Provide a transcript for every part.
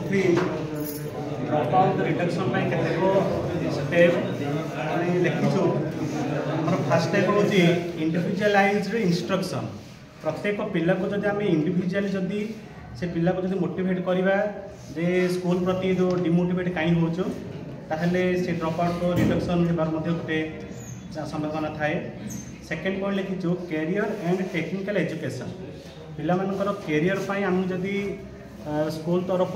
Free drop out reduction केतेक step आम लिखिछु। आम फास्ट स्टेप हूँ इंडिविजुअलाइज्ड इंस्ट्रक्शन। प्रत्येक पिला को जब आम इंडिविजुअली जदि से पिला को जब मोटिवेट करवा जे स्कूल प्रति जो डिमोटिवेट कहीं हो से ड्रॉप आउट को रिडक्शन होबार गोटे संभावना थाए। सेकेंड पॉइंट लिखिछु कैरियर एंड टेक्निकल एजुकेशन। पिला मानकर कैरियर पाई आम जदि स्कूल तरफ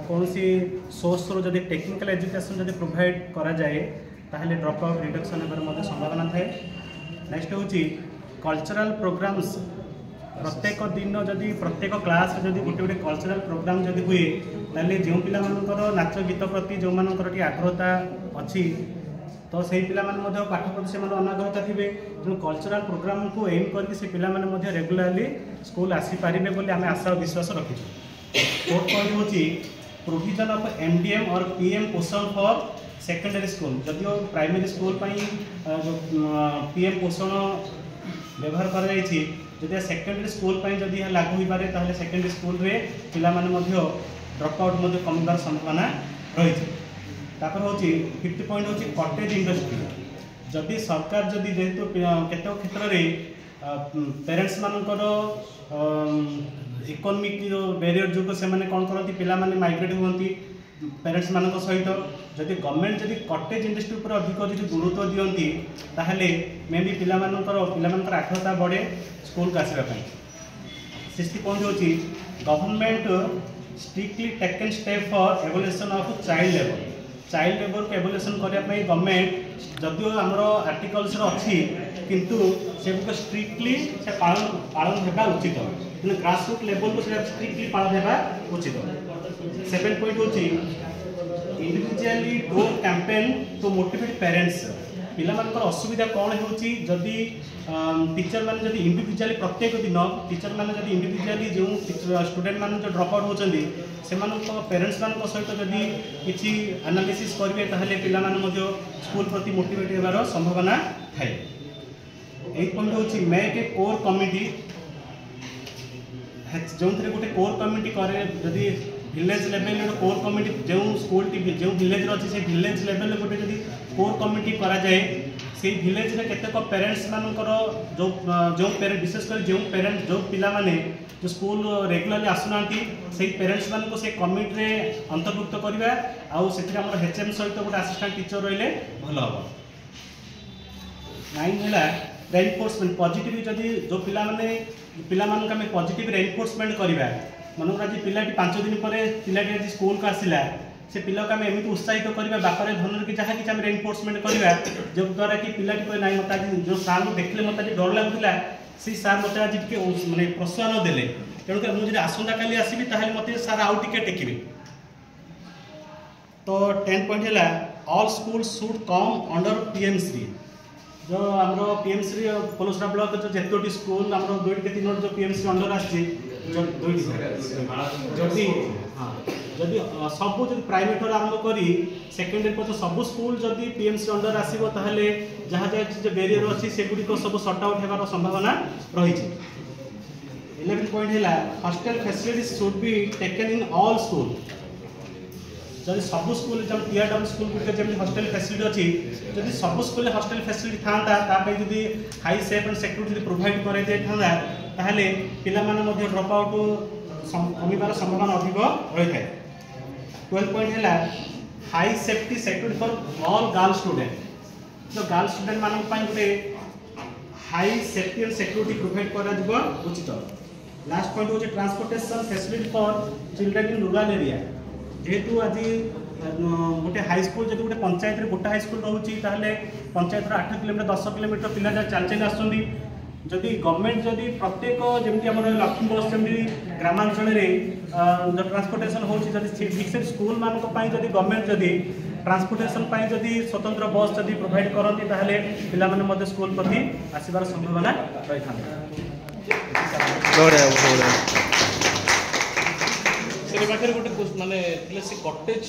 कौन सी सोर्स रू जदि टेक्निकल एजुकेशन जदि प्रोवाइड करा जाए ताहले ड्रॉप आउट रिडक्शन होबार संभावना थाए। नेक्स्ट हूँ कल्चरल प्रोग्राम्स। प्रत्येक दिन जदि प्रत्येक क्लास जदि गोटे गोटे कल्चरल प्रोग्राम जदि हुए ताले जो पिला मानकर नाच गीत प्रति जो मानकर आग्रहता अच्छी तो से पिला माने पाठ प्रति से अनाग्रहता थे तेणु कल्चरल प्रोग्राम को एम करके से पिला माने रेगुलाली स्कूल आसीपारे बोली आम आशा और विश्वास रखीचु। फोर्थ पॉइंट हूँ प्रोविजन ऑफ एमडीएम और PM Poshan for secondary school. जदिव प्राइमरी स्कूल जो पीएम पोषण व्यवहार कर सेकेंडरी स्कूल जदि लागू हो पारे ताहले सेकेंडरी स्कूल रे पिला माने ड्रॉप आउट कमिबार संभावना रही। तापर हूँ फिफ्थ पॉइंट हूँ कटेज इंडस्ट्री। जदि सरकार जदि जेहेतु केत क्षेत्र में पेरेंट्स मानकर इकोनॉमिक जो बैरियर जो से कौन करती पिला माने माइग्रेट होती पेरेंट्स मान सहित जदि गवर्नमेंट जदि कटेज इंडस्ट्री पर अधिक जदि गुरुत्व दियंती ताहले मे भी पिला मानकर आग्रहता बढ़े स्कूल को आसवाई। सिक्स्थ पॉइंट हूँ government strictly taken step for evolution of child labour. Child labour को एवोल्यूशन करने गवर्नमेंट जदिव आमर आर्टिकल्स अच्छी किंतु से स्ट्रिक्टली से पालन होगा उचित कि ग्रासरूट लेवल को स्ट्रिक्टली पालन होगा उचित। Seven point two individually door campaign to motivate parents. पिला मानकर असुविधा कौन होदि टीचर मैंने जब इंडिविजुअली प्रत्येक दिन टीचर मैंने जब इंडिविजुअली जो स्टूडेंट मैंने जो ड्रॉप आउट होती से पेरेंट्स मान सहित जदि किसी एनालिसिस करेंगे ताहले पिला माने स्कूल प्रति मोटिवेट होबार संभावना थाए। 8 पॉइंट हूँ मेक ए कोर कमिटी। जो गोटे कोर कमिटी करे जदि विलेज लेवल कोर कमिटी जो स्कूल जो विलेज अच्छी से विलेज लेवल गोटे जदि कोर कमिटी करा जाए से विलेज रे केतेक पेरेंट्स मानकर जो पेरेंट विशेषकर जो पेरेंट जो पिला माने जो स्कूल रेगुलरली आसुना से पेरेंट्स मान को से कमिटी रे अंतर्भुक्त करवा आउ से एचएम सहित गोटे असिस्टेंट टीचर रहिले भल हम। 9 है रेनफोर्समेंट पॉजिटिव जदि जो पिला माने पॉजिटिव रेनफोर्समेंट करवा मन आज पिलाटी 5 दिन पर पिलाटी आज स्कूल को आसला से पिला को एमती उत्साहित करवा बापर धन कि जहाँ कि रेनफोर्समेंट करवा जो द्वारा कि पिलाटी कहे ना मत आज जो सार को देखले मत आज डर लगुला से सार मत आज माने प्रोत्साहन देले तेणुक मुझे आसंता काली आसबि ताहले मत सार आउ टिके टेकिबे। तो 10 पॉइंट है all school should come under PM Shri. जो आम पीएमश्री पलसरा ब्लॉक जो जेतोटी स्कूल आम 2 के 3 जो पीएमश्री अंडर आसी जदि हाँ जदि सबू जो प्राइवेट आरंभ करी सेकेंडरी पर्यटन सबू स्कूल जदि पीएमसी अंडर आसो ताहले जहाँ जहाँ जो बैरियर अच्छी से गुड़िक सब सर्ट आउट होबार संभावना रही। 11 पॉइंट है hostel facilities should be taken in all school. जब सब स्कूल जब टीआरडब्ल्यू स्कूल गुड़िक जमी हॉस्टल फैसिलिटी अच्छी जब सब स्कूल हॉस्टल फैसिलिटी था जब high safe and security provide कर ताहले पिला माने ड्रॉप आउट कमिबार संभावना अधिक रही है। 12 पॉइंट है high safety security for all girl student. जो गर्ल स्टूडेंट मान गोटे high safety and security provide करा उचित। लास्ट पॉइंट हूँ transportation facility for children in rural area. जेहेतु आज गोटे हाई स्कूल जब गोटे पंचायत गोटे हाई स्कूल रोचे पंचायत 8 किलोमीटर 10 किलोमीटर पिला चल चल आसुँच जदि गवर्नमेंट जदि प्रत्येक जमी आम लक्ष्मी बस जमी ग्रामांचल जो ट्रांसपोर्टेशन होती ठीक से स्कूल मानक जदि गवर्नमेंट जदि ट्रांसपोर्टेशन जदि स्वतंत्र बस जदि प्रोवाइड करती ताहले पिला माने स्कूल प्रति आसबार संभावना रही था। गोटे माने कटेज